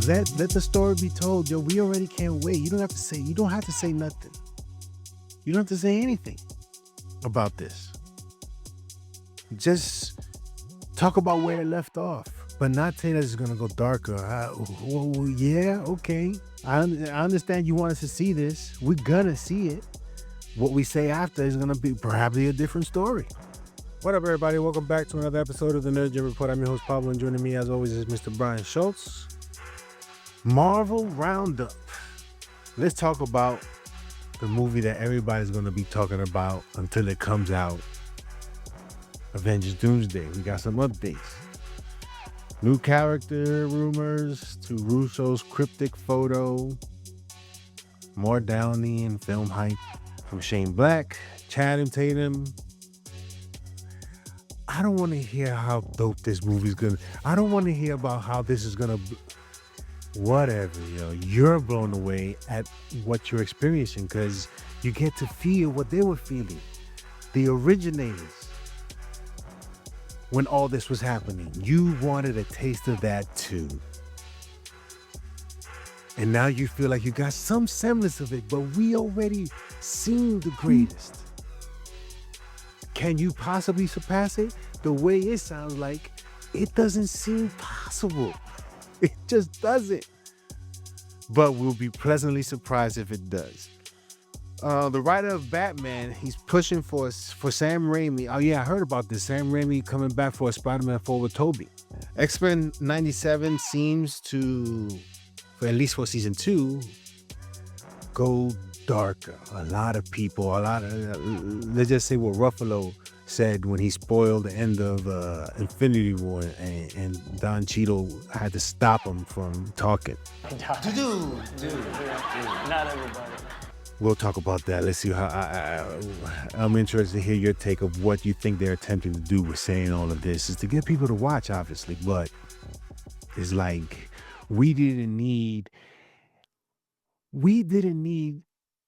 Let the story be told, yo. We already can't wait. You don't have to say nothing. You don't have to say anything about this. Just talk about where it left off, but not say that it's gonna go darker. Well, yeah, okay. I understand you want us to see this. We're gonna see it. What we say after is gonna be probably a different story. What up, everybody? Welcome back to another episode of the Nerd Gen Report. I'm your host, Pablo, and joining me, as always, is Mr. Brian Schultz. Marvel Roundup. Let's talk about the movie that everybody's going to be talking about until it comes out. Avengers Doomsday. We got some updates. New character rumors to Russo's cryptic photo. More Downey and film hype from Shane Black, Tatum. I don't want to hear how dope this movie's gonna. I don't want to hear about how this is gonna. Whatever, yo. You're blown away at what you're experiencing because you get to feel what they were feeling. The originators. When all this was happening, you wanted a taste of that too. And now you feel like you got some semblance of it, but we already seen the greatest. Can you possibly surpass it? The way it sounds like, it doesn't seem possible. It just doesn't. But we'll be pleasantly surprised if it does. The writer of Batman, he's pushing for Sam Raimi. Oh yeah, I heard about this. Sam Raimi coming back for a Spider-Man 4 with Tobey. X-Men 97 seems to, for at least for season 2, go darker. Let's just say what Ruffalo said when he spoiled the end of Infinity War and Don Cheadle had to stop him from talking. Dude. Not everybody. We'll talk about that. Let's see how I'm interested to hear your take of what you think they're attempting to do with saying all of this. Is to get people to watch, obviously, but it's like we didn't need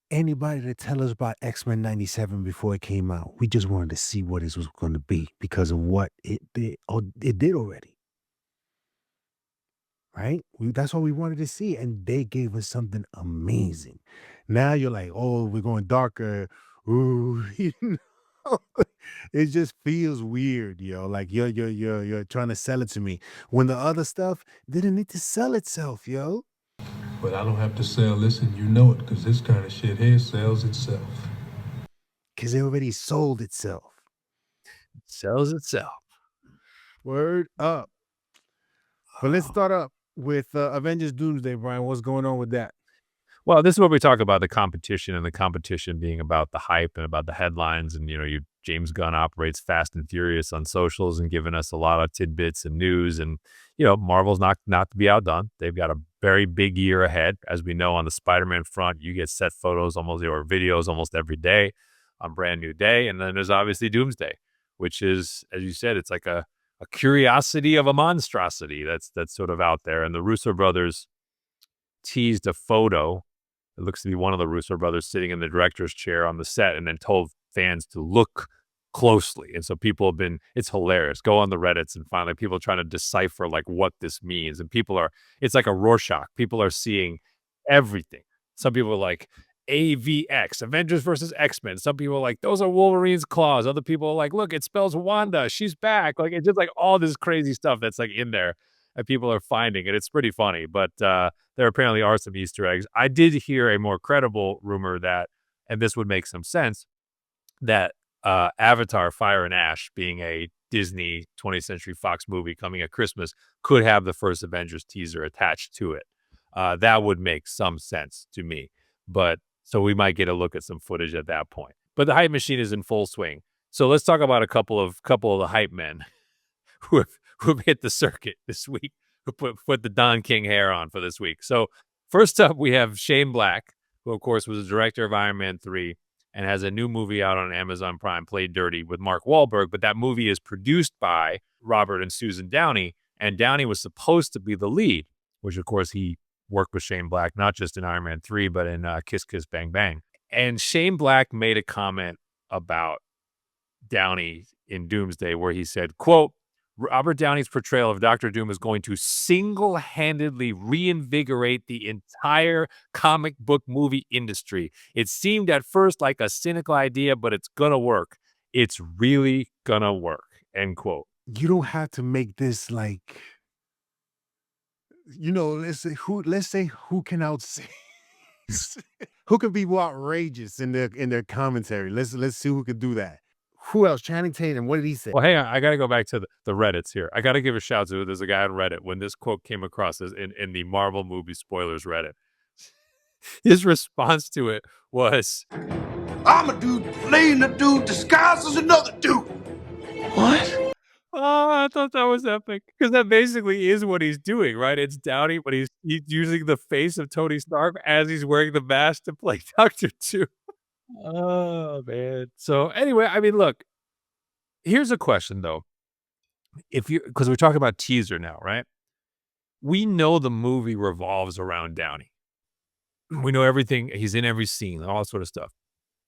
anybody to tell us about X-Men 97 before it came out. We just wanted to see what it was going to be because of what it did already. Right? That's what we wanted to see, and they gave us something amazing. Now you're like, oh, we're going darker. Ooh, it just feels weird, yo. Like you're trying to sell it to me when the other stuff didn't need to sell itself, yo. But I don't have to sell this, and you know it, because this kind of shit here sells itself. Because it already sold itself. It sells itself. Word up. But let's start up with Avengers Doomsday, Brian. What's going on with that? Well, this is where we talk about the competition, and the competition being about the hype and about the headlines. And, James Gunn operates fast and furious on socials and giving us a lot of tidbits and news. And, Marvel's not to be outdone. They've got a very big year ahead. As we know, on the Spider-Man front, you get set photos or videos almost every day on Brand New Day. And then there's obviously Doomsday, which is, as you said, it's like a curiosity of a monstrosity that's sort of out there. And the Russo brothers teased a photo. It looks to be one of the Russo brothers sitting in the director's chair on the set, and then told fans to look closely. And so people have been, it's hilarious. Go on the Reddits and find people trying to decipher what this means. And it's like a Rorschach. People are seeing everything. Some people are like, AVX, Avengers versus X-Men. Some people are like, those are Wolverine's claws. Other people are like, look, it spells Wanda. She's back. It's just all this crazy stuff that's in there that people are finding. And it's pretty funny. But there apparently are some Easter eggs. I did hear a more credible rumor that, and this would make some sense, that Avatar Fire and Ash, being a Disney 20th Century Fox movie coming at Christmas, could have the first Avengers teaser attached to it. That would make some sense to me. But so we might get a look at some footage at that point. But the hype machine is in full swing. So let's talk about a couple of the hype men who have hit the circuit this week, who put the Don King hair on for this week. So first up, we have Shane Black, who of course was the director of Iron Man 3 and has a new movie out on Amazon Prime, Play Dirty, with Mark Wahlberg. But that movie is produced by Robert and Susan Downey, and Downey was supposed to be the lead, which of course he worked with Shane Black, not just in Iron Man 3, but in Kiss Kiss Bang Bang. And Shane Black made a comment about Downey in Doomsday where he said, quote, Robert Downey's portrayal of Doctor Doom is going to single-handedly reinvigorate the entire comic book movie industry. It seemed at first like a cynical idea, but it's gonna work. It's really gonna work." End quote. You don't have to make this like, let's say who can outsay who can be more outrageous in their commentary. Let's see who can do that. Who else? Channing Tatum. What did he say? Well, hang on. I got to go back to the Reddits here. I got to give a shout to, there's a guy on Reddit when this quote came across in the Marvel movie spoilers Reddit. His response to it was, I'm a dude playing a dude disguised as another dude. What? "Oh, I thought that was epic." Because that basically is what he's doing, right? It's Downey, but he's using the face of Tony Stark as he's wearing the mask to play Doctor Doom. Oh, man. So anyway, I mean, look, here's a question, though. Because we're talking about teaser now, right? We know the movie revolves around Downey. We know everything. He's in every scene, all that sort of stuff.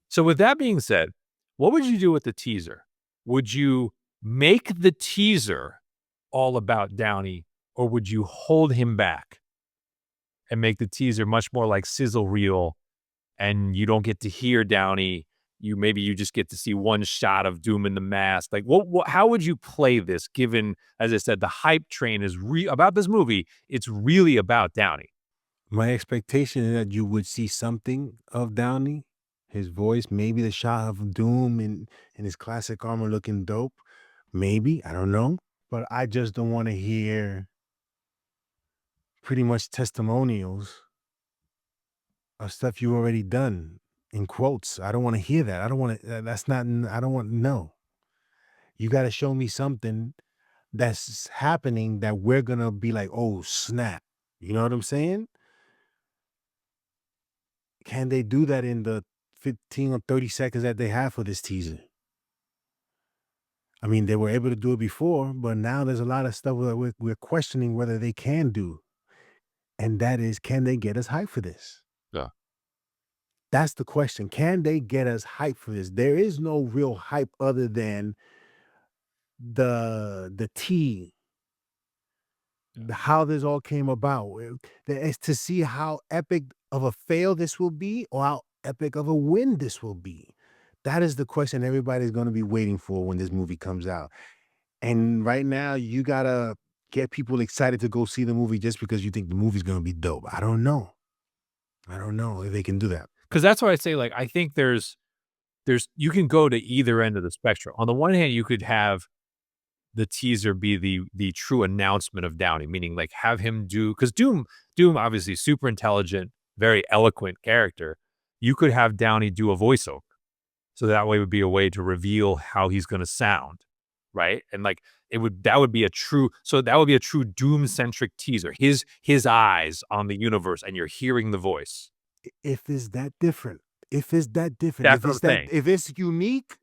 So with that being said, what would you do with the teaser? Would you make the teaser all about Downey, or would you hold him back and make the teaser much more like sizzle reel, and you don't get to hear Downey? Maybe you just get to see one shot of Doom in the mask. Like, how would you play this? Given, as I said, the hype train is about this movie. It's really about Downey. My expectation is that you would see something of Downey, his voice, maybe the shot of Doom in his classic armor looking dope. Maybe, I don't know. But I just don't want to hear pretty much testimonials of stuff you already done, in quotes. I don't want to hear that. I don't want to, I don't want, no. You got to show me something that's happening that we're going to be like, oh, snap. You know what I'm saying? Can they do that in the 15 or 30 seconds that they have for this teaser? I mean, they were able to do it before, but now there's a lot of stuff that we're questioning whether they can do. And that is, can they get us hyped for this? Yeah. That's the question. Can they get us hyped for this? There is no real hype other than the tea, how this all came about. It's to see how epic of a fail this will be or how epic of a win this will be. That is the question everybody's going to be waiting for when this movie comes out. And right now, you got to get people excited to go see the movie just because you think the movie's going to be dope. I don't know. I don't know if they can do that. Because that's why I say, like, I think there's you can go to either end of the spectrum. On the one hand, you could have the teaser be the true announcement of Downey, meaning like have him do, because Doom obviously super intelligent, very eloquent character. You could have Downey do a voiceover. So that way would be a way to reveal how he's going to sound, right? And like that would be a true Doom-centric teaser. His eyes on the universe, and you're hearing the voice. If it's that different, That's what I'm saying. If it's unique,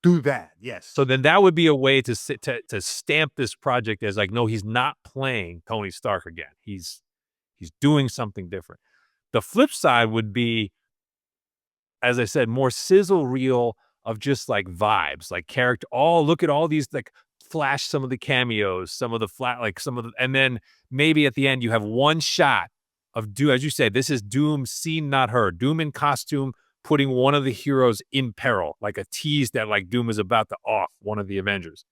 do that. Yes. So then that would be a way to stamp this project as like, no, he's not playing Tony Stark again. He's doing something different. The flip side would be, as I said, more sizzle reel of just like vibes, like character. Look at all these, like flash some of the cameos, some of the, and then maybe at the end you have one shot of Doom, as you say, this is Doom seen, not heard. Doom in costume, putting one of the heroes in peril, like a tease that like Doom is about to off one of the Avengers.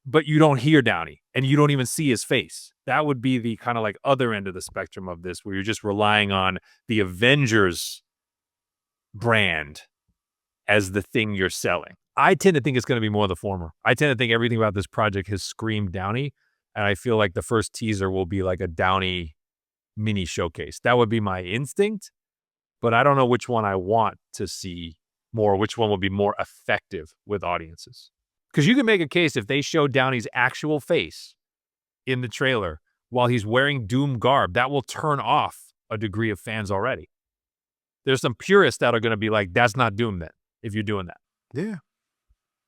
But you don't hear Downey, and you don't even see his face. That would be the kind of like other end of the spectrum of this, where you're just relying on the Avengers brand as the thing you're selling. I tend to think it's going to be more the former. I tend to think everything about this project has screamed Downey, and I feel like the first teaser will be like a Downey mini showcase. That would be my instinct, but I don't know which one I want to see more, which one will be more effective with audiences. Because you can make a case if they show Downey's actual face in the trailer while he's wearing Doom garb, that will turn off a degree of fans already. There's some purists that are going to be like, that's not Doom then, if you're doing that. Yeah.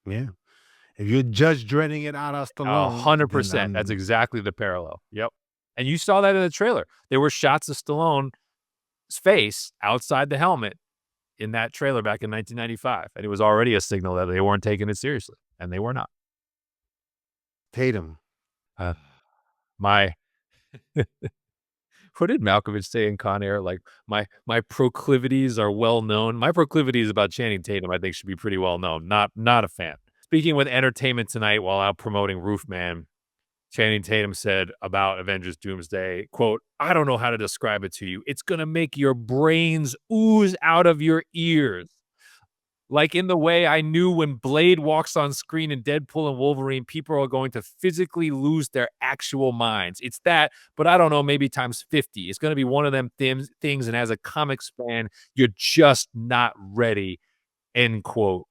Yeah. If you're Judge dreading it out of Stallone. 100%. That's exactly the parallel. Yep. And you saw that in the trailer. There were shots of Stallone's face outside the helmet in that trailer back in 1995. And it was already a signal that they weren't taking it seriously. And they were not. Tatum. Uh, my what did Malkovich say in Con Air? Like, my proclivities are well known. My proclivities about Channing Tatum, I think, should be pretty well known. Not a fan. Speaking with Entertainment Tonight while out promoting Roofman, Channing Tatum said about Avengers Doomsday, quote, "I don't know how to describe it to you. It's going to make your brains ooze out of your ears. Like in the way I knew when Blade walks on screen in Deadpool and Wolverine, people are going to physically lose their actual minds. It's that, but I don't know, maybe times 50. It's going to be one of them things, and as a comics fan, you're just not ready," end quote.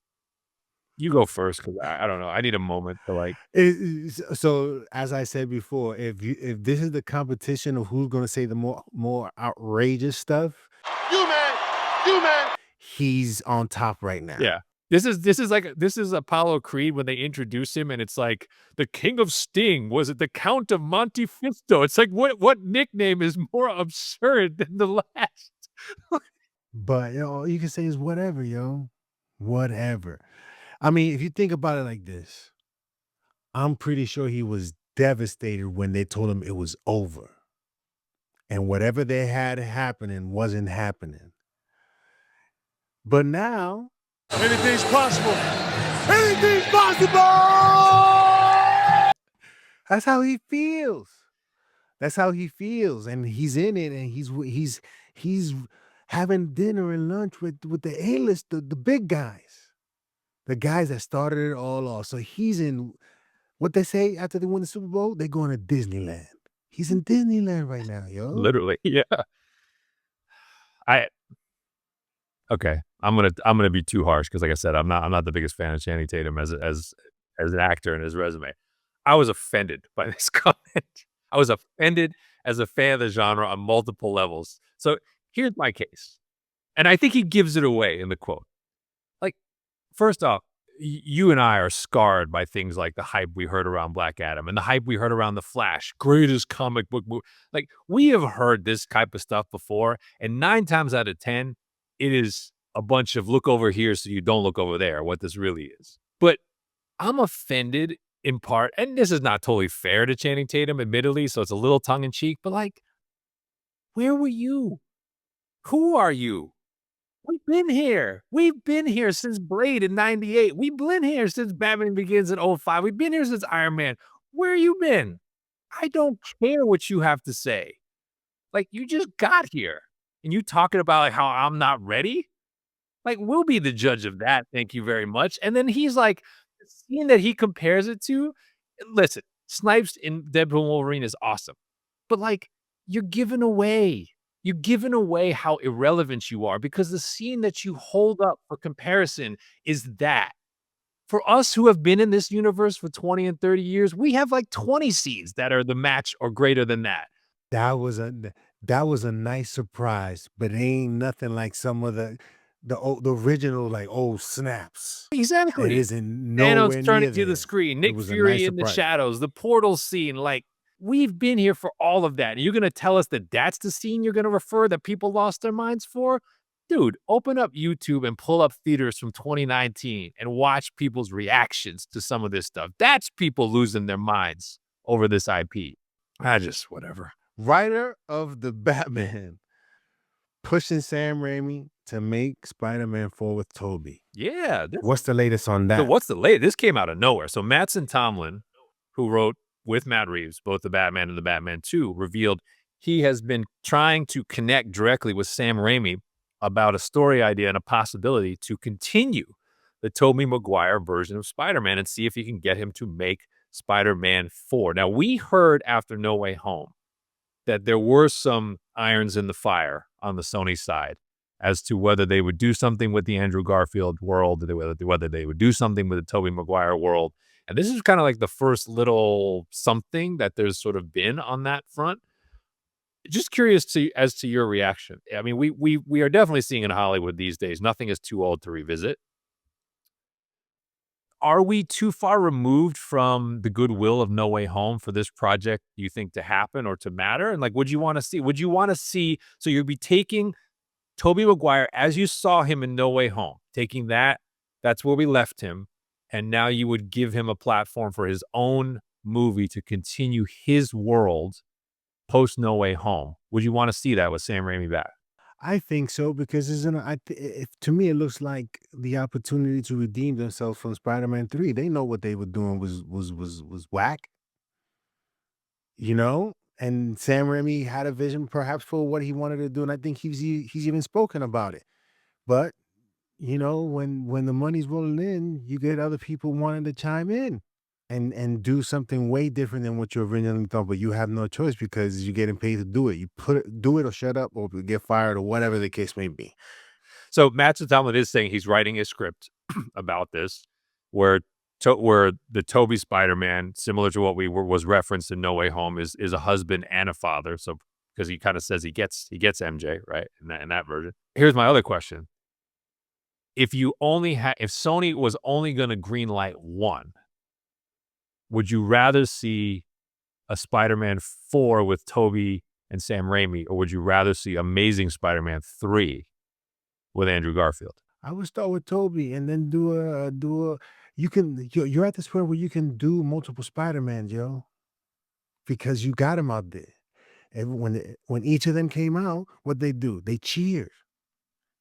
You go first, because I don't know. I need a moment to like. So as I said before, if this is the competition of who's going to say the more outrageous stuff, You man, you man. he's on top right now. Yeah. This is Apollo Creed when they introduce him, and it's like the King of Sting. Was it the Count of Monte Fisto? It's like what nickname is more absurd than the last? But all you can say is whatever, yo, whatever. I mean, if you think about it like this, I'm pretty sure he was devastated when they told him it was over, and whatever they had happening wasn't happening. But now, Anything's possible. anything's possible. That's how he feels. That's how he feels, and he's in it, and he's having dinner and lunch with the A-list, the big guys, the guys that started it all off. So he's in what they say after they win the Super Bowl, they're going to Disneyland. He's in Disneyland right now, yo. Literally, yeah. Okay. I'm gonna be too harsh because, like I said, I'm not the biggest fan of Channing Tatum as an actor and his resume. I was offended by this comment. I was offended as a fan of the genre on multiple levels. So here's my case, and I think he gives it away in the quote. Like, first off, you and I are scarred by things like the hype we heard around Black Adam and the hype we heard around The Flash, greatest comic book movie. Like, we have heard this type of stuff before, and 9 times out of 10, it is a bunch of look over here so you don't look over there, what this really is. But I'm offended in part, and this is not totally fair to Channing Tatum, admittedly, so it's a little tongue-in-cheek, but like, where were you? Who are you? We've been here. We've been here since Blade in 98. We've been here since Batman Begins in 05. We've been here since Iron Man. Where you been? I don't care what you have to say. Like, you just got here, and you talking about like how I'm not ready? Like, we'll be the judge of that, thank you very much. And then he's like, the scene that he compares it to, listen, Snipes in Deadpool and Wolverine is awesome. But like, you're giving away how irrelevant you are, because the scene that you hold up for comparison is that. For us who have been in this universe for 20 and 30 years, we have like 20 scenes that are the match or greater than that. That was a nice surprise, but it ain't nothing like some of the original like old snaps. Exactly. It isn't nowhere Thanos turning near to the there. screen, It Nick was a Fury nice in the surprise. shadows, the portal scene. Like, we've been here for all of that. And you're going to tell us that that's the scene you're going to refer that people lost their minds for? Dude, open up YouTube and pull up theaters from 2019 and watch people's reactions to some of this stuff. That's people losing their minds over this IP. Whatever. Writer of the Batman pushing Sam Raimi to make Spider-Man 4 with Toby. Yeah. What's the latest on that? So what's the latest? This came out of nowhere. So Mattson Tomlin, who wrote with Matt Reeves both the Batman and the Batman 2, revealed he has been trying to connect directly with Sam Raimi about a story idea and a possibility to continue the Tobey Maguire version of Spider-Man and see if he can get him to make Spider-Man 4. Now, we heard after No Way Home that there were some irons in the fire on the Sony side as to whether they would do something with the Andrew Garfield world, whether they would do something with the Tobey Maguire world. And this is kind of like the first little something that there's sort of been on that front. Just curious as to your reaction. I mean, we are definitely seeing in Hollywood these days, nothing is too old to revisit. Are we too far removed from the goodwill of No Way Home for this project, you think, to happen or to matter? And like, would you want to see, so you'd be taking Tobey Maguire as you saw him in No Way Home, taking that's where we left him, and now you would give him a platform for his own movie to continue his world post No Way Home? Would you want to see that with Sam Raimi back? I think so because to me it looks like the opportunity to redeem themselves from Spider-Man 3. They know what they were doing was whack, you know? And Sam Raimi had a vision perhaps for what he wanted to do, and I think he's even spoken about it. But, when the money's rolling in, you get other people wanting to chime in and do something way different than what you originally thought, but you have no choice because you're getting paid to do it. You do it or shut up or get fired or whatever the case may be. So Matt Tomlin is saying he's writing a script about this, where the Toby Spider-Man, similar to what was referenced in No Way Home, is a husband and a father. So because he kind of says he gets MJ right in that version. Here's my other question: if Sony was only going to greenlight one, would you rather see a Spider-Man 4 with Toby and Sam Raimi, or would you rather see Amazing Spider-Man 3 with Andrew Garfield? I would start with Toby and then you're at this point where you can do multiple Spider-Mans, yo, because you got him out there. And when each of them came out, what they do? They cheered.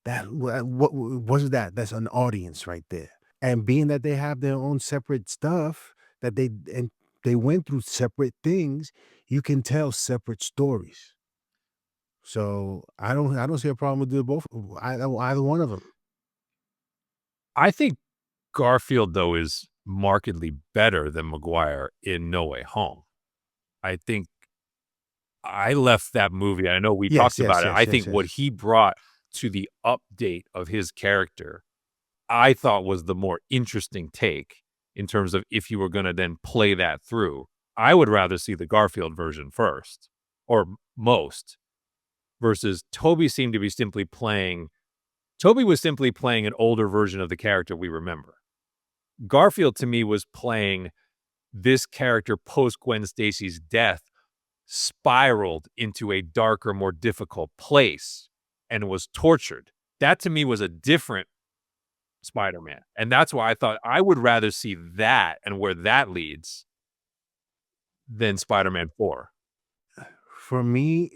What was that? That's an audience right there. And being that they have their own separate stuff that they went through separate things, you can tell separate stories. So I don't see a problem with doing both, either one of them. I think Garfield, though, is markedly better than Maguire in No Way Home. I think I left that movie. I know we talked about it. I think what he brought to the update of his character, I thought was the more interesting take in terms of if you were going to then play that through. I would rather see the Garfield version first, or most, versus Toby seemed to be Toby was simply playing an older version of the character we remember. Garfield, to me, was playing this character post Gwen Stacy's death spiraled into a darker, more difficult place and was tortured. That, to me, was a different Spider-Man. And that's why I thought I would rather see that and where that leads than Spider-Man 4. For me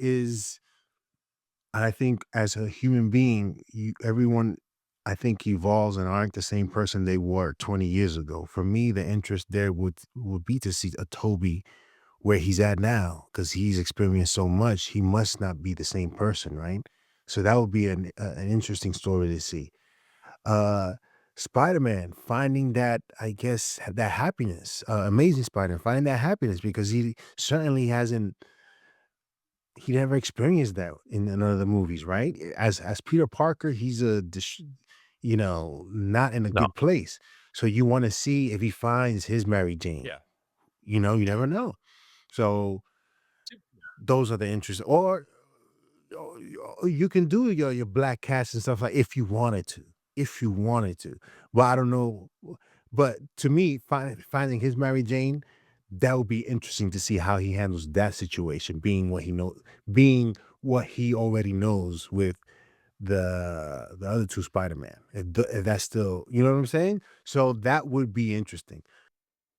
I think as a human being, everyone, I think, evolves and aren't the same person they were 20 years ago. For me, the interest there would be to see a Toby where he's at now, because he's experienced so much. He must not be the same person, right? So that would be an interesting story to see. Spider-Man finding that, I guess, that happiness, Amazing Spider-Man finding that happiness, because he certainly he never experienced that in none of the movies, right? As Peter Parker, he's not in a No. good place. So you want to see if he finds his Mary Jane. Yeah. You never know. So those are the interests. Or you can do your black cast and stuff, like if you wanted to. But I don't know. But to me, finding his Mary Jane, that would be interesting to see how he handles that situation, being what he already knows with the other two Spider-Man. If that's still, you know what I'm saying? So that would be interesting.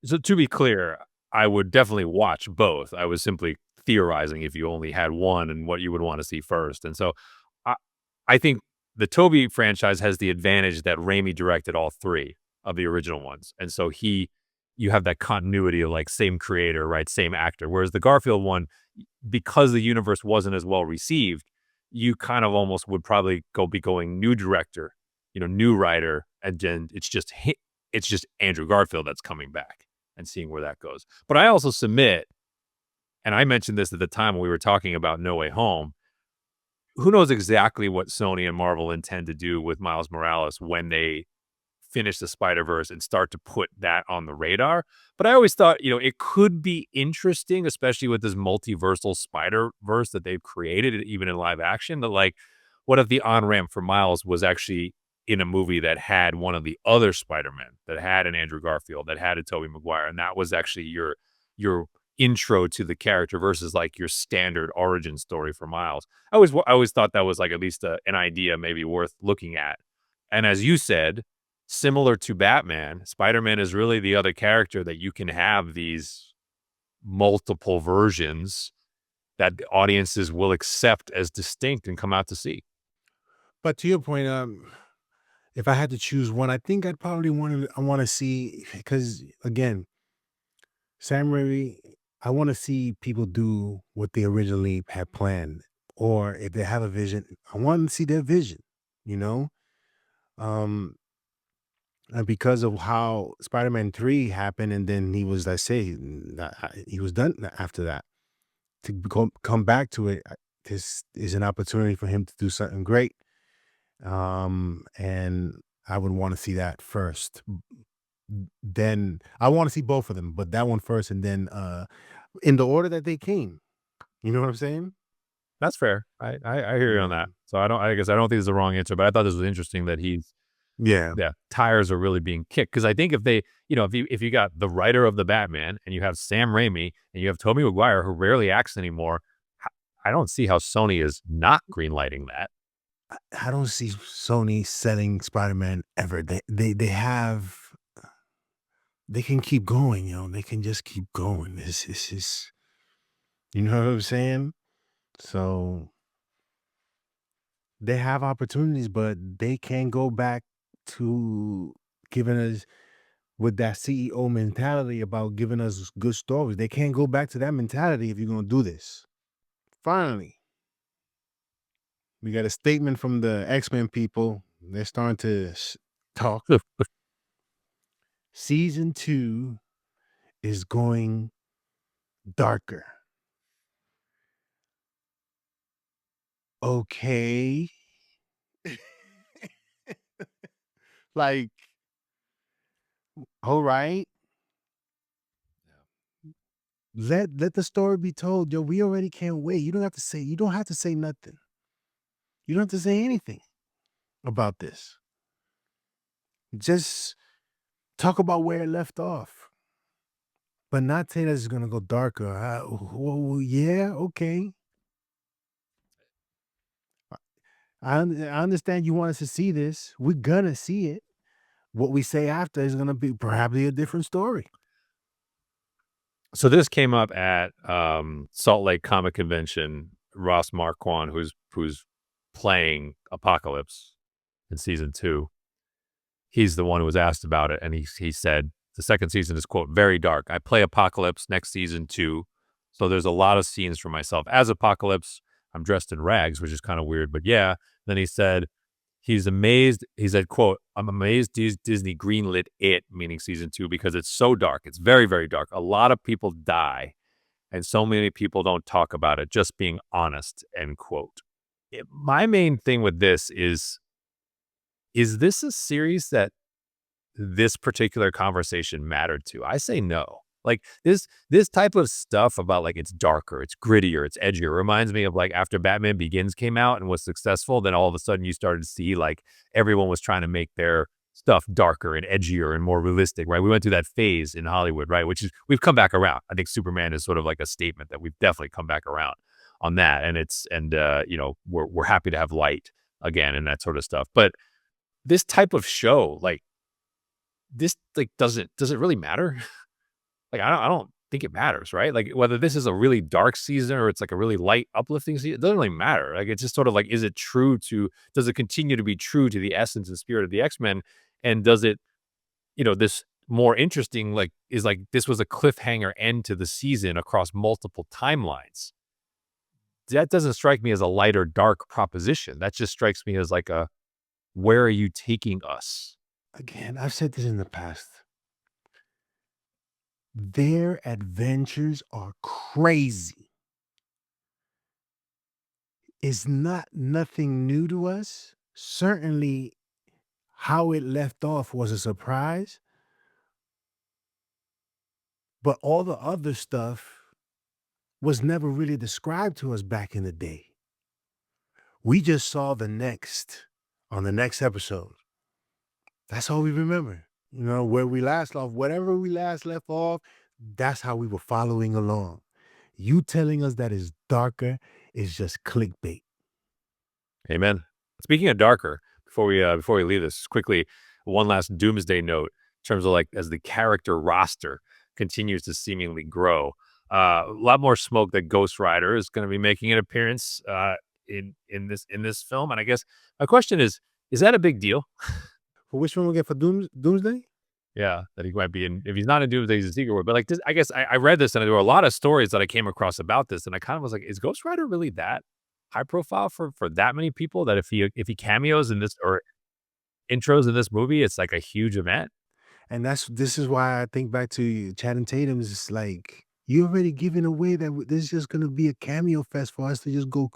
So to be clear, I would definitely watch both. I was simply theorizing if you only had one and what you would want to see first. And so I think the Toby franchise has the advantage that Raimi directed all three of the original ones. And so you have that continuity of like same creator, right? Same actor. Whereas the Garfield one, because the universe wasn't as well received, you kind of almost would probably be going new director, new writer. And then it's just Andrew Garfield that's coming back and seeing where that goes. But I also submit, and I mentioned this at the time when we were talking about No Way Home, who knows exactly what Sony and Marvel intend to do with Miles Morales when they finish the Spider-Verse and start to put that on the radar. But I always thought, it could be interesting, especially with this multiversal Spider-Verse that they've created, even in live action, that like, what if the on-ramp for Miles was actually in a movie that had one of the other Spider-Men, that had an Andrew Garfield, that had a Tobey Maguire, and that was actually your intro to the character versus like your standard origin story for Miles. I always thought that was like at least an idea maybe worth looking at. And as you said, similar to Batman, Spider-Man is really the other character that you can have these multiple versions that audiences will accept as distinct and come out to see. But to your point, if I had to choose one, I think I'd probably want to see, because again, Sam Raimi, I want to see people do what they originally had planned, or if they have a vision, I want to see their vision. You know, um, and because of how Spider-Man 3 happened, and then he was, I say, he was done after that. To come back to it, this is an opportunity for him to do something great. And I would want to see that first. Then I want to see both of them, but that one first, and then in the order that they came. You know what I'm saying? That's fair. I hear you on that. So I guess I don't think it's the wrong answer, but I thought this was interesting that Yeah. tires are really being kicked. Because I think if they, if you got the writer of the Batman and you have Sam Raimi and you have Tobey Maguire, who rarely acts anymore, I don't see how Sony is not greenlighting that. I don't see Sony selling Spider-Man ever. They have, they can keep going, they can just keep going. This is, you know what I'm saying? So they have opportunities, but they can't go back to giving us, with that CEO mentality about giving us good stories. They can't go back to that mentality if you're going to do this. Finally, we got a statement from the X-Men people. They're starting to talk. Season 2 is going darker. Okay. Like, all right. Let the story be told. Yo, we already can't wait. You don't have to say nothing. You don't have to say anything about this. Just talk about where it left off. But not say that it's gonna go darker. Well, yeah, okay. I understand you want us to see this. We're gonna see it. What we say after is gonna be probably a different story. So this came up at Salt Lake Comic Convention. Ross Marquand, who's playing Apocalypse in season 2, he's the one who was asked about it, and he said the second season is, quote, very dark. I play Apocalypse next season too, so there's a lot of scenes for myself as Apocalypse. I'm dressed in rags, which is kind of weird, but yeah. Then he said he's amazed. He said, quote, I'm amazed Disney greenlit it, meaning season 2, because it's so dark. It's very, very dark. A lot of people die, and so many people don't talk about it, just being honest, end quote. My main thing with this is this a series that this particular conversation mattered to? I say no. Like this type of stuff about like it's darker, it's grittier, it's edgier. Reminds me of like after Batman Begins came out and was successful, then all of a sudden you started to see like everyone was trying to make their stuff darker and edgier and more realistic, right? We went through that phase in Hollywood, right? Which is, we've come back around. I think Superman is sort of like a statement that we've definitely come back around on that. And we're happy to have light again and that sort of stuff. But this type of show, like this, like, does it really matter? Like, I don't think it matters, right? Like whether this is a really dark season or it's like a really light, uplifting season, it doesn't really matter. Like it's just sort of like, does it continue to be true to the essence and spirit of the X-Men? And does it, this more interesting, like, is like, this was a cliffhanger end to the season across multiple timelines. That doesn't strike me as a light or dark proposition. That just strikes me as like where are you taking us? Again, I've said this in the past. Their adventures are crazy. It's nothing new to us. Certainly, how it left off was a surprise. But all the other stuff was never really described to us back in the day. We just saw on the next episode. That's all we remember. Where we last off, whatever we last left off, that's how we were following along. You telling us that it's darker is just clickbait. Amen. Speaking of darker, before we leave this quickly, one last Doomsday note in terms of like as the character roster continues to seemingly grow. A lot more smoke that Ghost Rider is going to be making an appearance in this film. And I guess my question is that a big deal? For which one we get for Doomsday? Yeah, that he might be in. If he's not in Doomsday, he's a secret word. But like this, I guess I read this and there were a lot of stories that I came across about this, and I kind of was like, is Ghost Rider really that high profile for that many people? That if he cameos in this or intros in this movie, it's like a huge event. And this is why I think back to Channing Tatum is like, you already giving away that this is just gonna be a cameo fest for us to just go,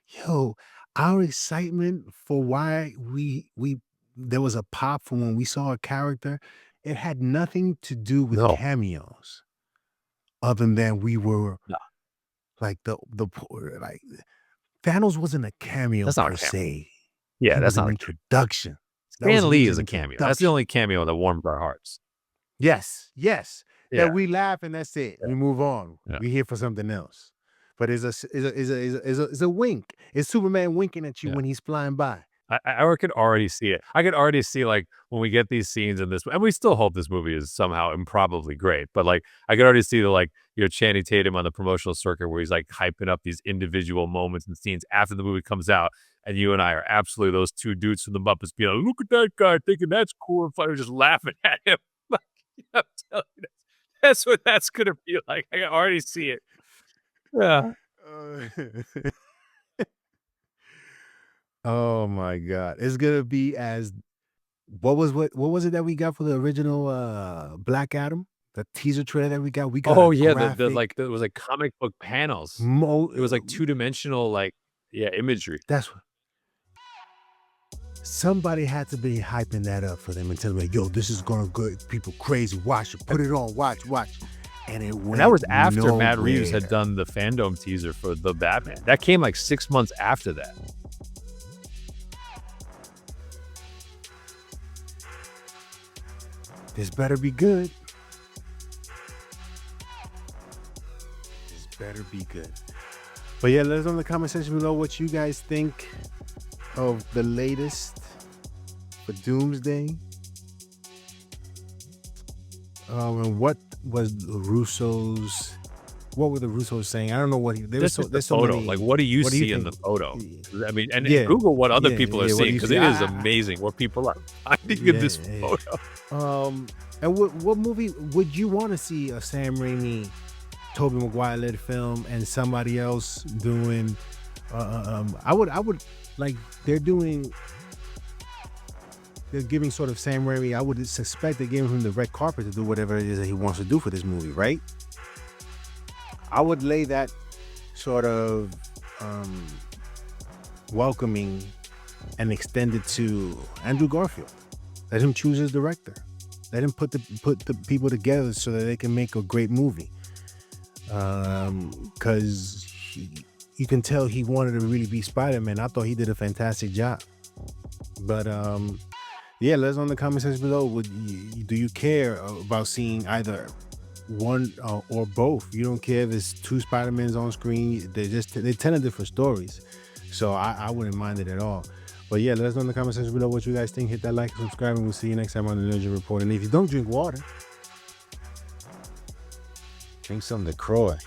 yo, our excitement for why we there was a pop from when we saw a character, it had nothing to do with No. cameos, other than we were No. like like Thanos wasn't a cameo That's not per a cameo. se. Yeah, He that's was not an a cameo. introduction. That was Stan Lee his is a cameo. That's the introduction. only cameo that warmed our hearts. Yes, yes. Yeah. That we laugh and that's it. Yeah. We move on. Yeah. We're here for something else. But it's a wink. It's Superman winking at you Yeah. when he's flying by. I could already see it. I could already see like when we get these scenes in this, and we still hope this movie is somehow improbably great. But like I could already see the like Channing Tatum on the promotional circuit where he's like hyping up these individual moments and scenes after the movie comes out, and you and I are absolutely those two dudes from the Muppets being like, look at that guy thinking that's cool and funny, just laughing at him. I'm telling you, that's what that's gonna be like. I can already see it. Yeah. Oh my God. It's gonna be as what was it that we got for the original Black Adam? The teaser trailer that we got. We got Oh a yeah, graphic the like there was like comic book panels. mo- It was like 2-dimensional, like imagery. That's what somebody had to be hyping that up for them and telling me, yo, this is gonna go people crazy. Watch it, put it on, watch. And it went And that was after Matt Reeves had nowhere. done the fandom teaser for the Batman. That came like 6 months after that. This better be good. This better be good. But yeah, let us know in the comment section below what you guys think of the latest for Doomsday. And what was the Russo's? What were the Russos saying? I don't know what he. There's the photo. Like, what do you see in the photo? I mean, and Yeah. Google what other Yeah, people are yeah, what do seeing you because see? it is amazing what people are finding in this photo. And what movie would you want to see a Sam Raimi, Tobey Maguire led film and somebody else doing? I would like they're giving sort of Sam Raimi. I would suspect they're giving him the red carpet to do whatever it is that he wants to do for this movie, right? I would lay that sort of welcoming and extend it to Andrew Garfield. Let him choose his director. Let him put the people together so that they can make a great movie. Because you can tell he wanted to really be Spider-Man. I thought he did a fantastic job. But yeah, let us know in the comment section below. Do you care about seeing either one or both? You don't care if there's two Spider-Mans on screen. They're 10 different stories. So I wouldn't mind it at all. But yeah, let us know in the comment section below what you guys think. Hit that like and subscribe, and we'll see you next time on the Ninja Report. And if you don't drink water, drink some LaCroix.